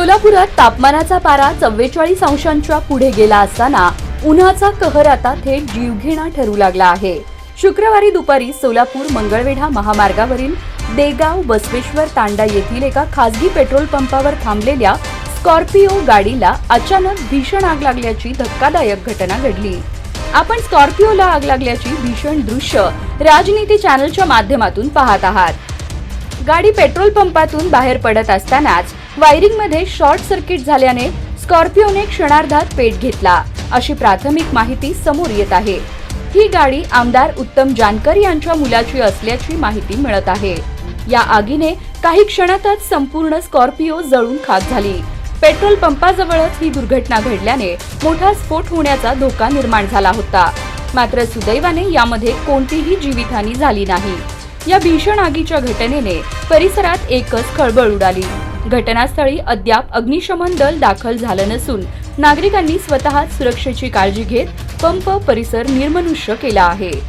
सोलापुरात तापमानाचा पारा 44 अंशांच्या पुढे गेला असताना उन्हाचा कहर आता थेट जीवघेणा ठरू लागला आहे। शुक्रवारी दुपारी सोलापूर मंगळवेढा महामार्गावरील देगाव बसवेश्वर तांडा येथील एका खासगी पेट्रोल पंपावर थांबलेल्या स्कॉर्पिओ गाडीला अचानक भीषण आग लागल्याची धक्कादायक घटना घडली। आपण स्कॉर्पिओला आग लागल्याची भीषण दृश्य राजनीती चॅनलच्या माध्यमातून पाहत आहात। गाडी पेट्रोल पंपातून बाहेर पडत असतानाच वायरिंगमध्ये शॉर्ट सर्किट झाल्याने स्कॉर्पिओने क्षणार्धात पेट घेतला, अशी प्राथमिक माहिती समोर येत आहे। ही गाडी आमदार उत्तम जानकर यांच्या मुलाची असल्याची माहिती मिळत आहे। या आगीने काही क्षणातच संपूर्ण स्कॉर्पिओ जळून खाक झाली। पेट्रोल पंपाजवळच ही दुर्घटना घडल्याने मोठा स्फोट होण्याचा धोका निर्माण झाला होता। मात्र सुदैवाने यामध्ये कोणतीही जीवितहानी झाली नाही। या भीषण आगीच्या घटनेने परिसरात एकच खळबळ उडाली। घटनास्थळी अद्याप अग्निशमन दल दाखल झालं नसून नागरिकांनी स्वतः सुरक्षेची काळजी घेत पंप परिसर निर्मनुष्य केला आहे।